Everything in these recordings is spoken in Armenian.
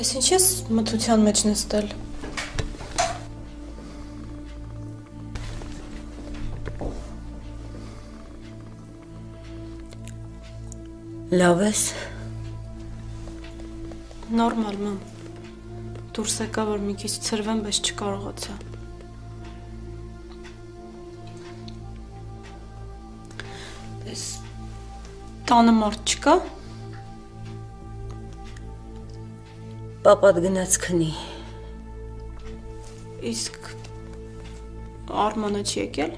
Ես ինչ ես մթության մեջ նստել։ Լավ ես։ Նորմալ մամ։ Դուրս եկա, որ մի քիչ ցրվեմ, բայց չկարողացա։ Ես տանը մարդ չկա։ Պապատ գնաց քնի։ Իսկ Արմանը չի եկել։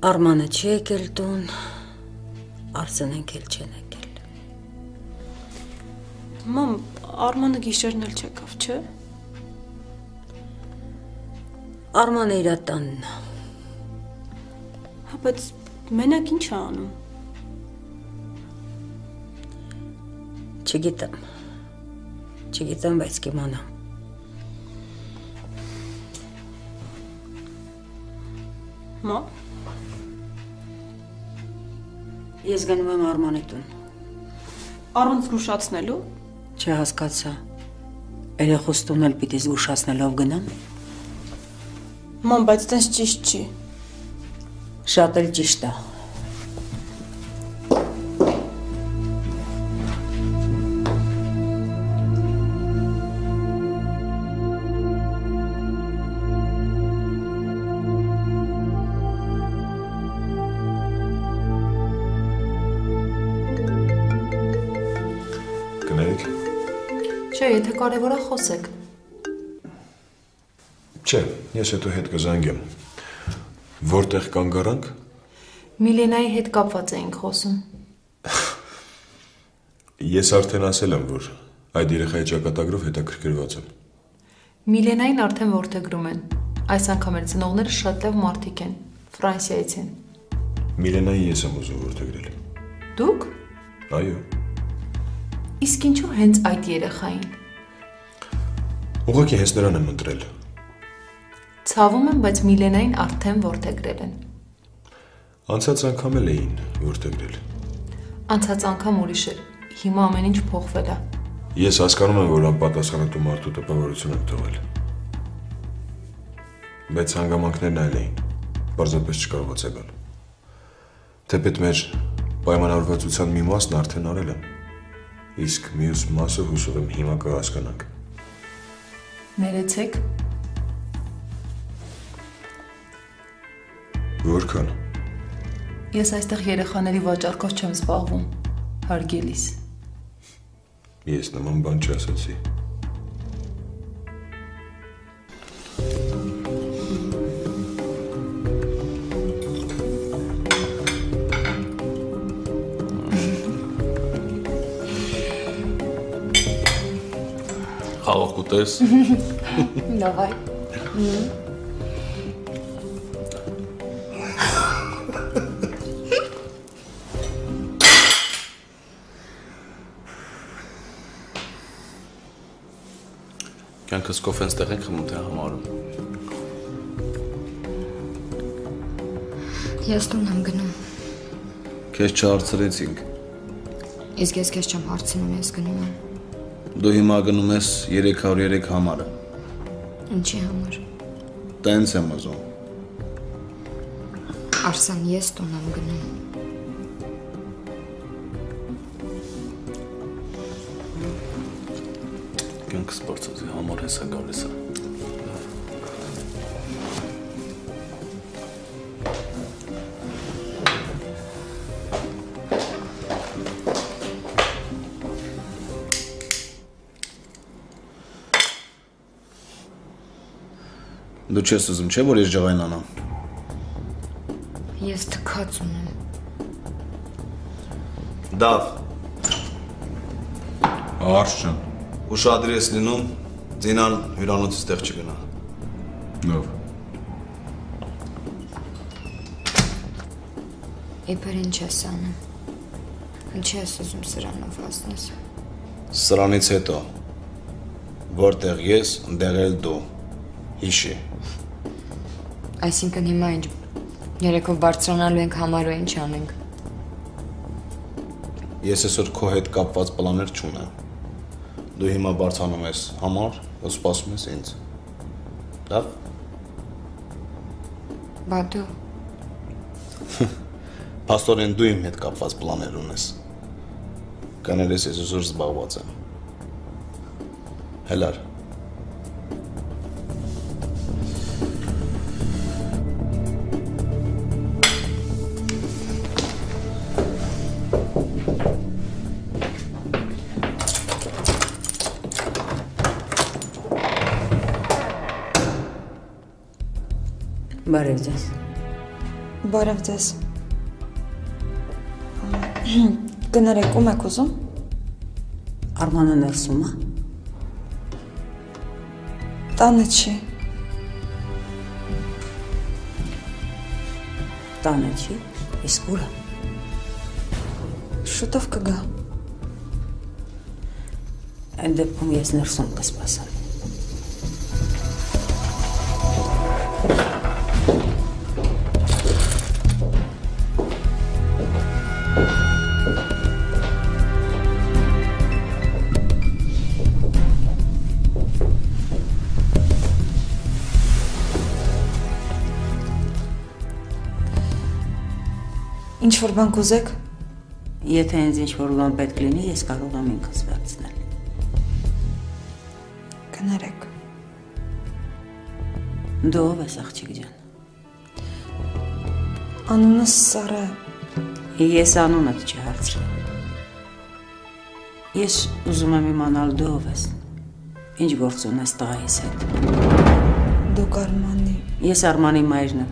Արմանը չի եկել տուն, Արսենենք էլ չեն եկել։ Մամ, Արմանը գիշերն էլ չեկավ, չէ՞։ Արմանը իր տանն է։ Հա, բայց մենակ ինչ է անում։ Չգիտեմ, բայց կիմանամ։ Մա։ Ես գնում եմ Արմանի տուն։ Առանց զգուշացնելու։ Չհասկացա։ Երեխուս տուն էլ պիտի զգուշացնելով գնամ։ Մամ, բայց տես ճիշտ չի։ Շատ էլ ճիշտ է։ Չէ, եթե կարևոր է խոսեք։ Չէ, ես հետո հետ կզանգեմ։ Որտեղ կանգ առանք։ Միլենայի հետ կապված էինք խոսում։ Ես արդեն ասել եմ, որ այդ երեխայի ճակատագրով հետաքրքրված եմ։ Միլենային արդեն որդեգրում են։ Այս անգամ էլ ծնողները շատ լավ մարդիկ են, Ֆրանսիայից են։ Միլենայի ես եմ ուզում որդեգրել։ Դուք։ Այո։ Իսկ ինչու հենց այդ երեխային։ Ուղղակի հենց նրան եմ ընտրել։ Ցավում եմ, բայց Միլենային արդեն որդեգրել են։ Անցած անգամ էլ էին որդեգրել։ Անցած անգամ ուրիշ էր, հիմա ամեն ինչ փոխվել է։ Ես հասկանում եմ, որ անպատասխանատու մարդու տպավորություն եմ թողել։ Բայց հանգամանքներն այլ էին, պարզապես չկարողացա գալ։ Թեպետ մեր պայմանավորվածության մի մասն արդեն արել եմ, իսկ մյուս մասը հուսով եմ հիմա կհասկանանք։ Ներեցեք։ Որքան։ Ես այստեղ երեխաների վաճառքով չեմ զբաղվում, հարգելիս։ Ես նման բան չասացի։ Խաղող կուտես։ Լավայ։ Կյանքս կոֆեն ստեղ ենք խմում, թե համարում։ Ես տուն եմ գնում։ Քեզ չհարցրեցինք։ Իսկ ես քեզ չեմ հարցնում, ես գնում եմ։ Դու հիմա գնում ես 303 համարը։ Ինչի համար։ Տենց եմ ուզում։ Արսեն, ես տուն եմ գնում։ Կյանքս բարձրացի համար հեսա գալիս է։ Դու չես ուզում, չէ, որ ես ջղայնանամ։ Ես թքած ունեմ։ Դավ։ Արշ ջան։ Ուշադրի ես լինում, Ձինան հյուրանոցից տեղ չգնա։ Լավ։ Իբր ինչ ես անում։ Ինչ ես ուզում սրանով ասնես։ Սրանից հետո, որտեղ ես, ընդեղ էլ դու։ Հիշի։ Այսինքն հիմա ինչ, երեկով բարձրանալու ենք համարու ինչ անենք։ Ես այսօր քո հետ կապված պլաներ չունեմ։ Դու հիմա բարձանում ես համար, ու սպասում ես ինձ։ Լավ։ Բա դու Փաստորեն դու իմ հետ կապված պլաներ ունես։ Կներես ես ուզոր զբաղված եմ։ Հելար։ Բարև ձեզ։ Բարև ձեզ։ Կներեք, ում եք ուզում։ Արմանը ներսում է։ Տանը չի։ Տանը չի, իսկ ուր է։ Շուտով կգա։ Այդ դեպքում ես ներսում կսպասեմ։ Ինչ-որ բան կուզեք։ Եթե ինձ ինչ-որ բան պետք լինի, ես կարող եմ ինքս վերցնել։ Կներեք։ Դու ով ես, աղջիկ ջան։ Անունս Սառա է։ Ես անունդ չհարցրի։ Ես ուզում եմ իմանալ դու ով ես։ Ինչ գործ ունես տղայիս հետ։ Դուք Արմանի։ Ես Արմանի մայրն եմ։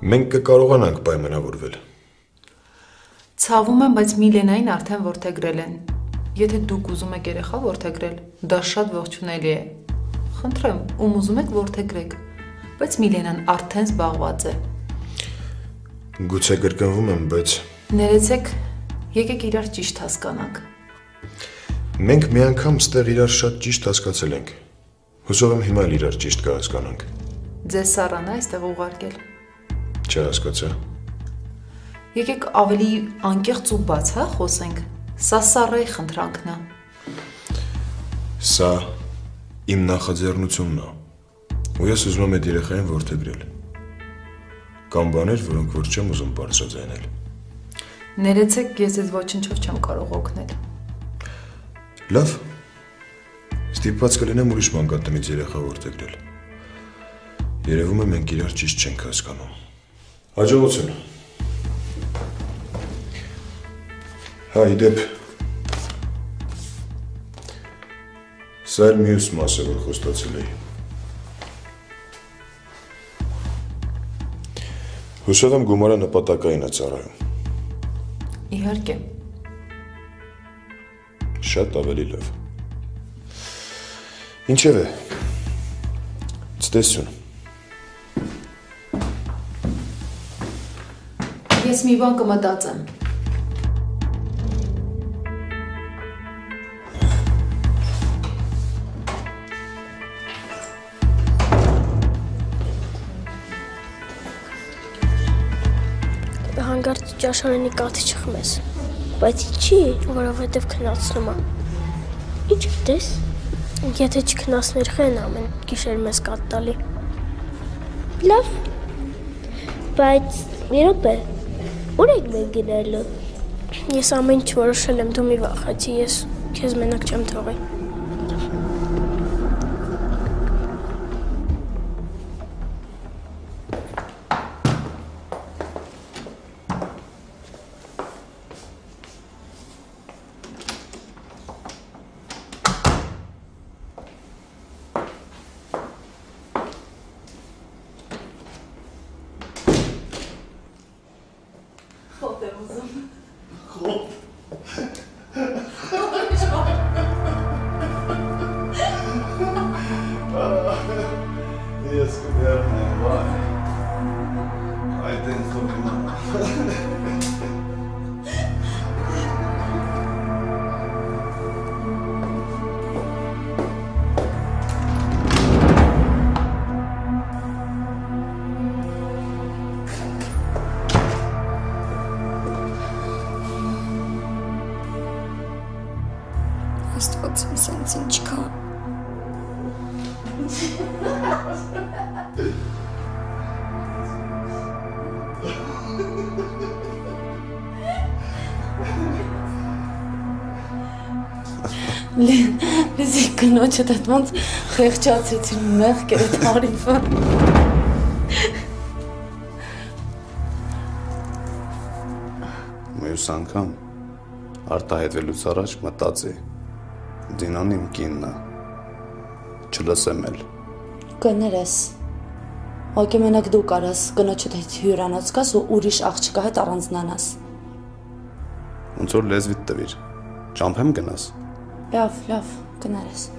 Մենք կկարողանանք պայմանավորվել։ Ցավում եմ, բայց Միլենային արդեն որդեգրել են։ Եթե դուք ուզում եք երեխա որդեգրել, դա շատ ողջունելի է։ Խնդրեմ, ում ուզում եք որդեգրեք, բայց Միլենան արդեն զբաղված է։ Գուցե կրկնվում եմ, բայց Ներեցեք, եկեք իրար ճիշտ հասկանանք։ մենք մի անգամ ստեղ իրար շատ ճիշտ հասկացել ենք։ Հուսով եմ հիմա էլ իրար ճիշտ կհասկանանք։ Ձեզ Սառան է այստեղ ուղարկել։ Չհասկացա։ Եկեք ավելի անկեղծ ու բաց, հա, խոսենք։ Սա Սառայի խնդրանքն է։ Սա իմ նախաձեռնությունն է։ Ու ես ուզում եմ այդ երեխային որդեգրել։ Կան բաներ, որոնք որ չեմ ուզում բարձրաձայնել։ Ներեցեք, ես ձեզ ոչնչով չեմ կարող օգնել։ Լավ։ Ստիպված կլինեմ ուրիշ մանկատնից երեխա որդեգրել։ Երևում է մենք իրար ճիշտ չենք հասկանում։ Հաջողություն։ Հա, իդեպ։ Սա էլ մյուս մասը, որ խոստացել էի։ Հուսով եմ գումարը նպատակային է ծառայում։ Իհարկե։ Շատ ավելի լավ։ Ինչևէ, ցտեսություն։ Ես մի բան կմտածեմ։ Հանկարծ ճաշարանի կաթի չխմես, բայց ինչի, որովհետև քնացնում է։ Ինչ դես, եթե չքնացներ խեն ամեն գիշեր մեզ կաթ տալի։ Լավ, բայց մի րոպե, ուր եք մենք գնալու։ Ես ամեն ինչ որոշել եմ, դու մի վախեցի, ես քեզ մենակ չեմ թողի։ Ես կդեռնեմ, վայ։ Այդ են խոքնա։ Աստված իմ սենց ինչքան։ Լեզի կնոջը դատ ոնց խեղճացեցին մեղք էր հարիվը։ Մյուս անգամ արտահայտվելուց առաջ մտածի, Դինան իմ կինն է, չլսեմ էլ։ Կներես, ոգի մենակ դու կարաս կնոջը հետ հյուրանոց գաս ու ուրիշ աղջկա հետ առանձնանաս։ Ոնց որ լեզվիդ տվիր, ճամփեմ գնաս։ Լավ, կներես։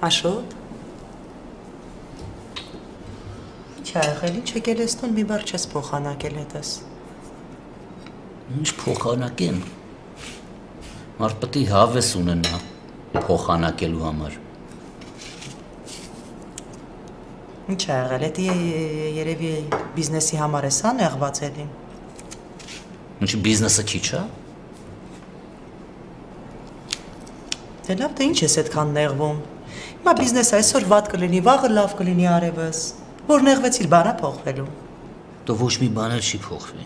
Աշոտ։ Ինչ ա եղել, ինչ եկել ես տուն, մի բառ չես փոխանակել հետս։ Ինչ փոխանակեմ։ Մարդ պետք է հավես ունենա փոխանակելու համար։ Ինչ ա եղել, էդի երևի բիզնեսի համար ես հա նեղված էլի։ Ինչ բիզնեսը քիչ է։ Դե լավ, դե ինչ ես այդքան նեղվում։ Հիմա բիզնեսը այսօր վատ կլինի, վաղը լավ կլինի արևս։ Որ նեղվեցիր, բանա փոխվելու։ Դու ոչ մի բան էլ չի փոխվի։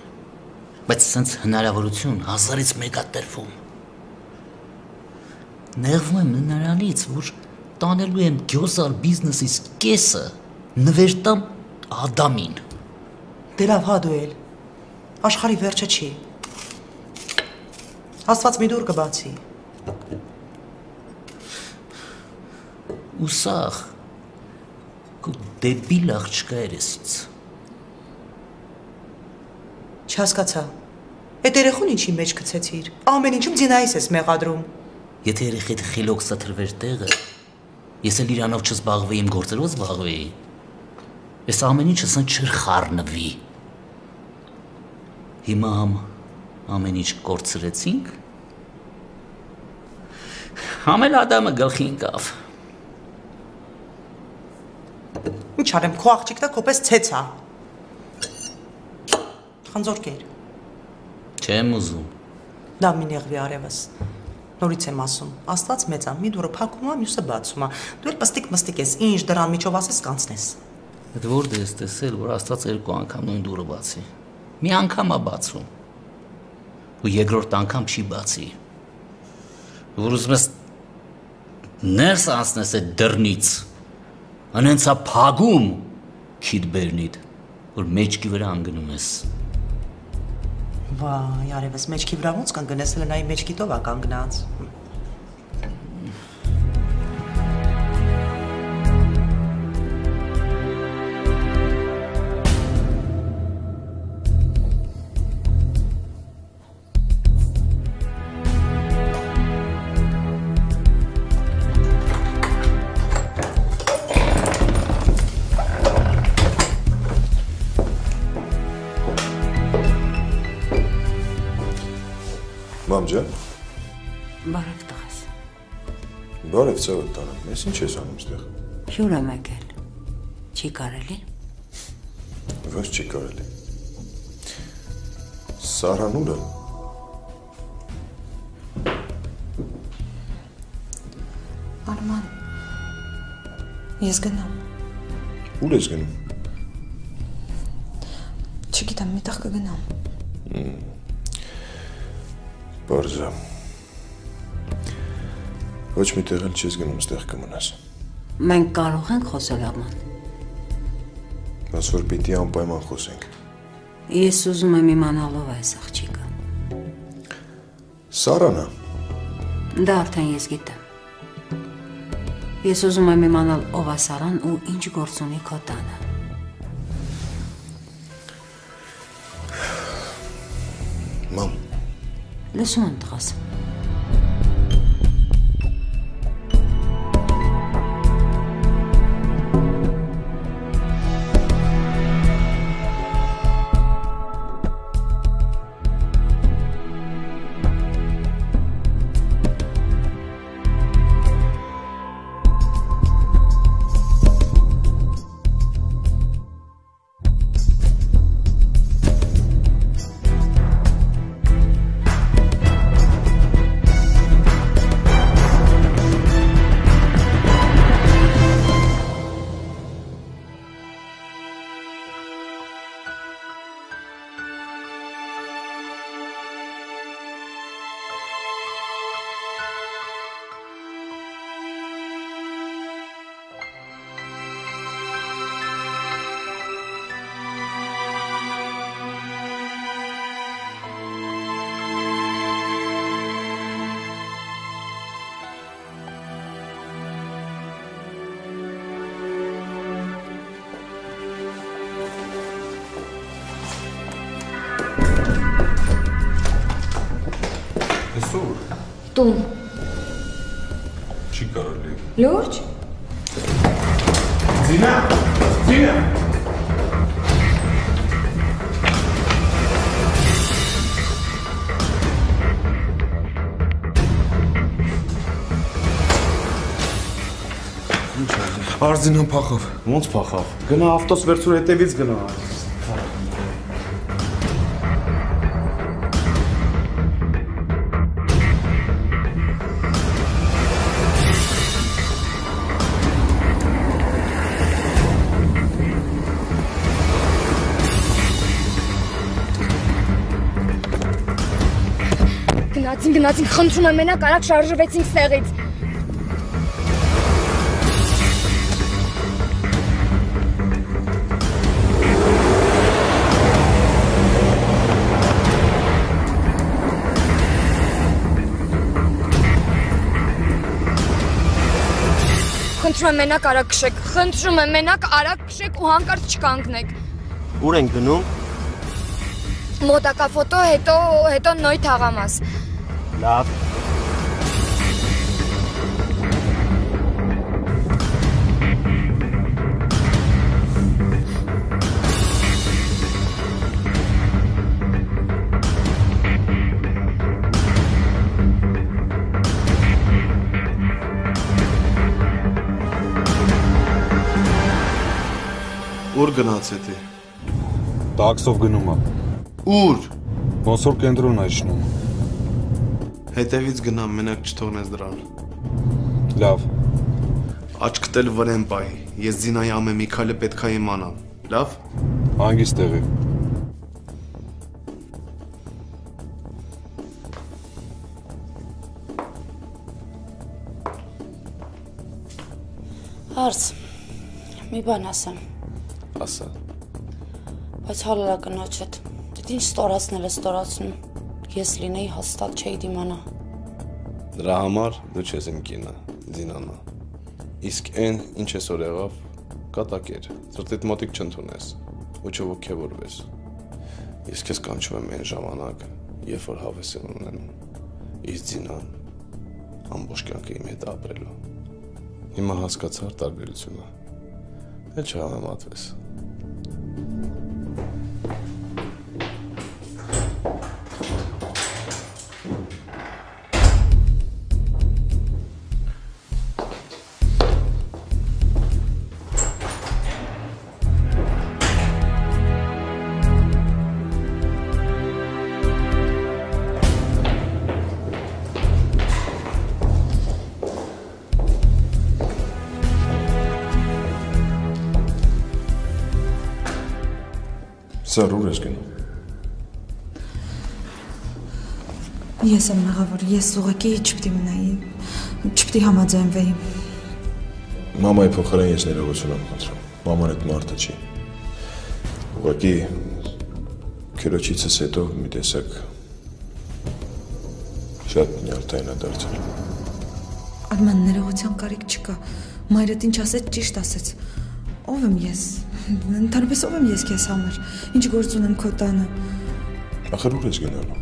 Բայց սենց հնարավորություն 1000-ից մեկ է տրվում։ Նեղվում եմ նրանից, որ տանելու եմ գյոսար բիզնեսից կեսը նվերտամ Ադամին։ Դե լավ, հա դու էլ։ Աշխարհի վերջը չի։ Աստված մի դուր կբացի։ Ուսախ քո դեբիլ աղջկա երեսից։ Չհասկացա։ Այդ երեխուն ինչի մեջ գցեցիր։ Ամեն ինչում ձինայիս ես մեղադրում։ Եթե երեխեդ խիլոքսը թրվեր տեղը, ես էլ իրանով չզբաղվեի, իմ գործերով զբաղվեի։ Ես ամեն ինչը սան չր խառնվի։ Հիմա ամեն ինչ կորցրեցինք։ Համել Ադամը գլխի ընկավ։ Ինչ արեմ, քո աղջիկը քոպես ցեց է։ Խնձորքեր։ Չեմ ուզում։ Լավ մի նեղվի արևս։ Նորից եմ ասում, Աստված մեծ է, մի դուրը փակում է, մյուսը բացում է։ Դու էլ պստիկ ես, ինչ դրան միջով ասես կանցնես։ Այդ որտե ես տեսել, որ Աստված երկու անգամ նույն դուրը բացի։ Մի անգամ է բացում։ Ու երկրորդ անգամ չի բացի։ Որ ուզում ես ներս անցնես այդ դռնից։ Անենցա փագում քիդ բերնիդ, որ մեջքի վրա անգնում ես։ Վայ, արևս մեջքի վրա ոնց կանգնես, լնայի մեջքի տով է կանգնած։ Մամ ջան։ Բարև տղաս։ Բարև ծավալ տանեմ, ես ինչ ես անում ստեղ։ Հյուր եմ եկել։ Չի կարելի։ Ոչ չի կարելի։ Սարան ուր է։ Արման, ես գնամ։ Ուր ես գնում։ Չգիտեմ, միտեղ կգնամ։ Բարձա։ Ոչ մի տեղ էլ չես գնում, ստեղ կմնաս։ Մենք կարող ենք խոսել Արման։ Բայց որ պիտի անպայման խոսենք։ Ես ուզում եմ իմանալ ով է այս աղջիկը։ Սարանա։ Դա արդեն ես գիտեմ։ Ես ուզում եմ իմանալ ով է Սարան ու ինչ գործ ունի քո տանը։ Մամ։ Լսում եմ տղաս։ Տուն։ Չի կարելի։ Լուրջ։ Զինա, Զինա։ Ինչ է։ Արզինան փախավ։ Ոնց փախավ։ Գնա ավտոս վերցուր հետևից գնա։ Գնացինք, խնդրում եմ, մենակ արագ շարժվեցինք ստեղից։ Խնդրում եմ, մենակ արագ քշեք, խնդրում եմ, մենակ արագ քշեք ու հանկարծ չկանգնեք։ Ուր ենք գնում։ Մոտակա ֆոտո, հետո նոյ թաղամաս։ Լավ։ Ուր գնաց էդի։ Տաքսով գնում եմ։ Ուր։ Ոնց որ կենտրոն է իջնում։ Հետևից գնամ, մենակ չթողնես դրան։ Լավ։ Աչքդ էլ վրեն պահի։ Ես Զինայի ամեն մի քայլը պետք է իմանամ։ Լավ։ Հանգիստ տեղի։ Հարց։ Մի բան ասեմ։ Ասա։ Բայց հալալա կնոջդ։ Դե ինչ ստորացնել է ստորացնում։ Ես լինեի հաստատ չէի դիմանա։ Դրա համար դու չես իմ կինը, Զինանա։ Իսկ այն ինչ այսօր եղավ, կատակ էր։ Սրտիդ մոտիկ չընդունես ու չողոքեվորվես։ Ես քեզ կանչում եմ այն ժամանակ, երբ որ հավես եմ ունենում։ Իսկ Զինան ամբողջ կյանքը իմ հետ ապրելու։ Հիմա հասկացար տարբերությունը։ Էլ չհամեմատվես։ Սար ուր ես գնում։ Ես եմ մեղավոր, ես ուղղակի չպետք է մնայի, չպետք է համաձայնվեի։ Մամայի փոխարեն ես ներողություն եմ խնդրում։ Մաման այդ մարդը չի։ Ուղղակի քերոջիցս հետո մի տեսակ շատ նյարդային է դարձել։ Արման, ներողության կարիք չկա։ Մայրդ ինչ ասեց, ճիշտ ասեց։ Ով եմ ես։ Ընդհանրապես ով եմ ես քեզ համար։ Ինչ գործ ունեմ քո տանը։ Ախր ուր ես գնալու։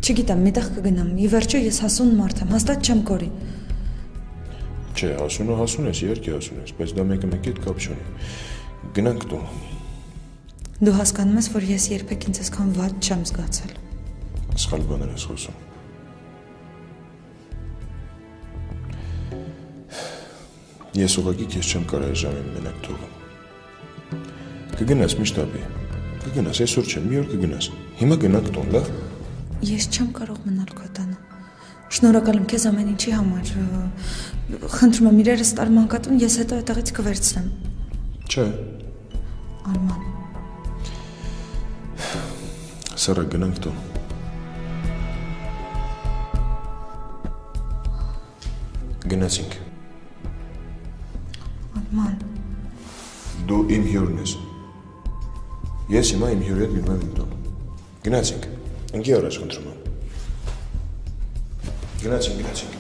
Չգիտեմ, միտեղ կգնամ։ Ի վերջո ես հասուն մարդ եմ, հաստատ չեմ կորի։ Չէ, հասուն ես, իհարկե հասուն ես, բայց դա մեկը հետ կապ չունի։ Գնանք տուն։ Դու հասկանում ես, որ ես երբեք ինձ այսքան վատ չեմ զգացել։ Սխալ բաներ ես խոսում։ Ես ուղղակի քեզ չեմ կարող ժամին մենակ թողել։ Կգնաս միշտաբի։ Կգնաս, այսօր չէ, մի օր կգնաս։ Հիմա գնանք տուն, լավ։ Ես չեմ կարող մնալ քո տանը։ Շնորհակալ եմ քեզ ամեն ինչի համար։ Խնդրում եմ իրերս տար մանկատուն, ես հետո այդտեղից կվերցնեմ։ Չէ։ Արման։ Սարա, գնանք տուն։ Գնացինք։ Արման։ Դու իմ հյուրն ես։ Ես հիմա իմ հյուրի հետ գնում եմ իմ տուն։ Գնացինք։ Ընկի առաջ խնդրում եմ։ Գնացինք։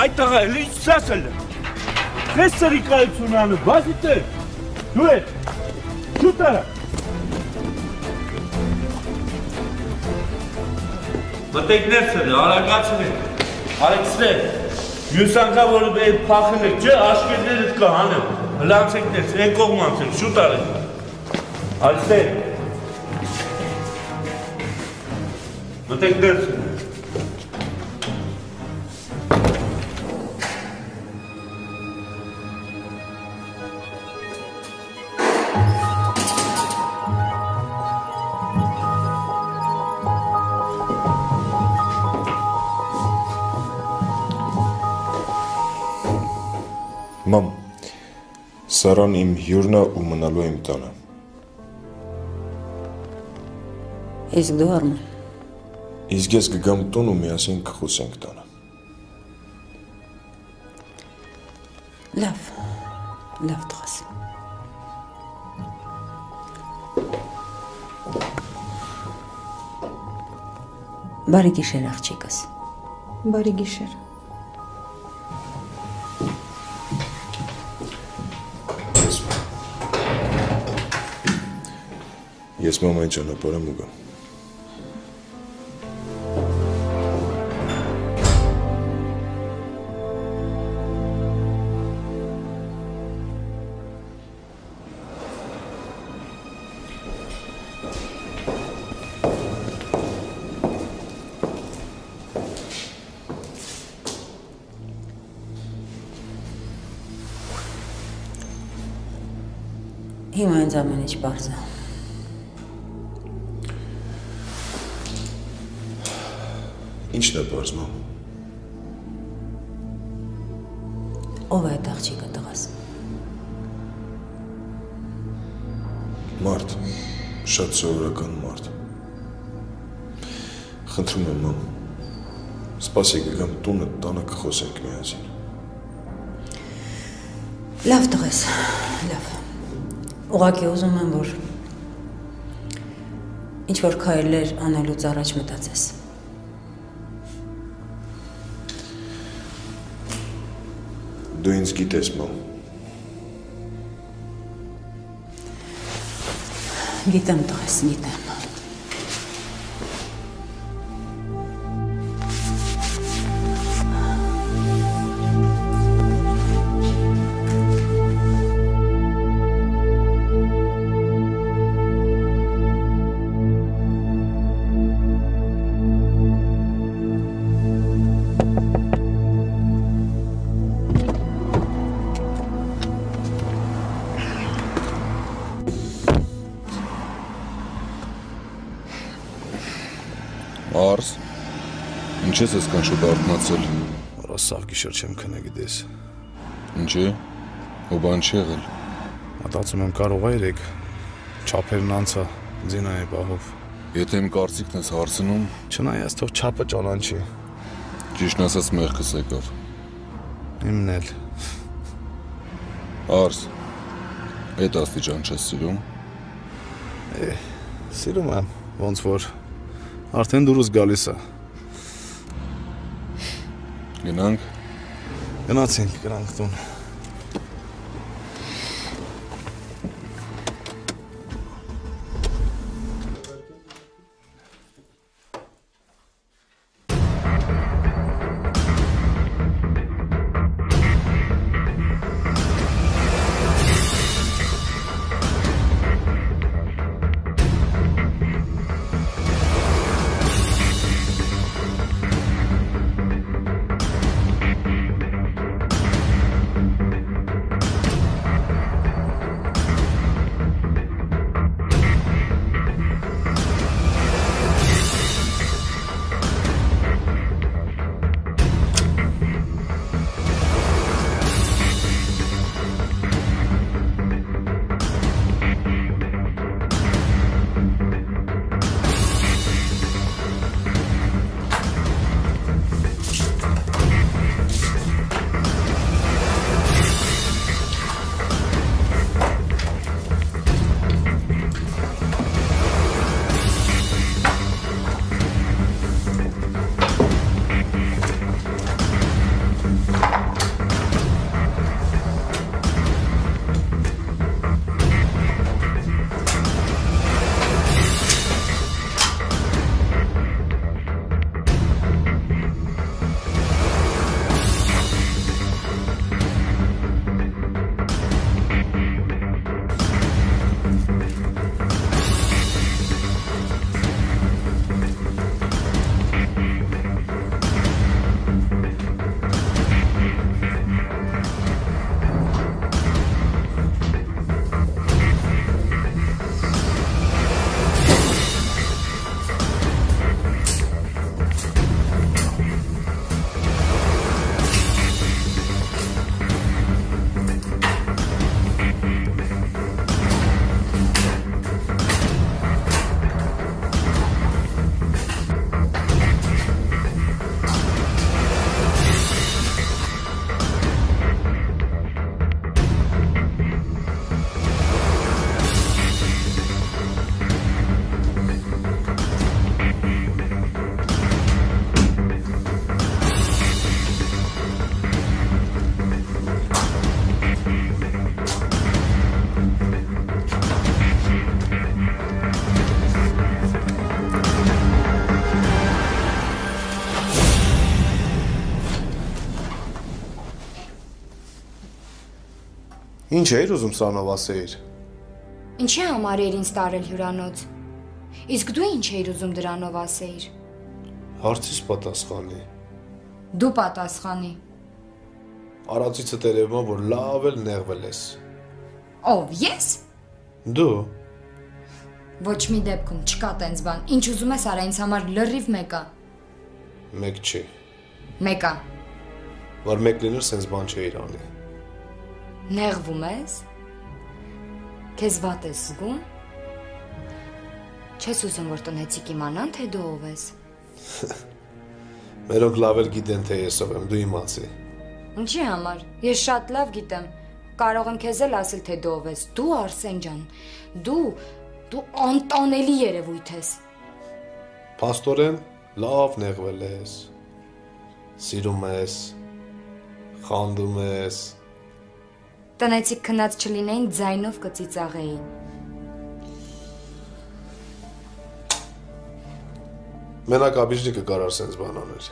Այդ տղա էլի ինչ ասել է։ Ես սրիկայություն անում, բացի տեր, դու ես, շուտը։ Մտեք ներսել, արագացրեք, արեքսրեք, մյուս անգամ որ փախել եք, չէ, աշկերներդ կա հանեմ, հլանցեք ներս, են կողմ անցեք, շուտ արեք, արսեք, մտեք ներսել։ Մամ, Սարան իմ հյուրն է ու մնալու եմ տանը։ Իսկ դու Արման։ Իսկ ես կգամ տուն ու միասին կխոսենք տանը։ Լավ տղաս։ Բարի գիշեր աղջիկս։ Բարի գիշեր։ Ես մամային ճանապարհ եմ ու գամ։ Հիմա ինձ ամեն ինչ պարզ է։ Ինչն է պարզ, մամ։ Ով է այդ աղջիկը տղաս։ Մարդ, շատ սովորական մարդ։ Խնդրում եմ, մամ, սպասի կգամ տունը, տանը կխոսենք միասին։ Լավ տղես, լավ։ Ուղղակի ուզում եմ, որ ինչ-որ քայլեր անելուց առաջ մտածես։ Դու ինձ գիտես, մամ։ Գիտեմ տղես, գիտեմ։ Արս, ինչ ես այսքան շուտ արթնացել։ Ռասավ գիշեր չեմ քնե գիտես։ Ինչի՞, ու բան չի եղել։ Մտածում եմ կարող է երեք չափերն անցա ձինայի բահով։ Եթե իմ կարծիքն ես հարցնում, չնայած թող չափը ճանաչի։ Ճիշտն ասած մեղքս եկավ։ Իմն էլ։ Արս, այդ աստիճան չես սիրում։ Սիրում եմ, ոնց որ արդեն դուրս գալիս է։ Գնանք։ Գնացինք, գնանք տուն։ Ինչ էիր ուզում սրանով ասեիր։ Ինչի համար էր ինձ տարել հյուրանոց։ Իսկ դու ինչ էիր ուզում դրանով ասեիր։ Հարցիս պատասխանի։ Դու պատասխանի։ Արածիցը տերևում է, որ լավ էլ նեղվել ես։ Ով, ես։ Դու։ Ոչ մի դեպքում չկա տենց բան։ Ինչ ուզում ես արա, ինձ համար լրիվ մեկ է։ Մեկ չի։ Մեկ է։ Որ մեկ լիներ, սենց բան չէիր անի։ Նեղվում ես։ Քեզ վատ ես զգում։ Չես ուզում, որ տնեցիկ իմանան, թե դու ով ես։ Մերոնք լավ էլ գիտեն, թե ես ով եմ, դու իմացի։ Ինչի համար։ Ես շատ լավ գիտեմ։ Կարող եմ քեզ էլ ասել, թե դու ով ես։ Դու Արսեն ջան։ Դու անտանելի երևույթ ես։ Փաստորեն լավ նեղվել ես։ Սիրում ես։ Խանդում ես։ Տնեցիկ քնած չլինեին, ձայնով կծիծաղեին։ Մենակ աբիջնիկը կարար սենց բան աներ։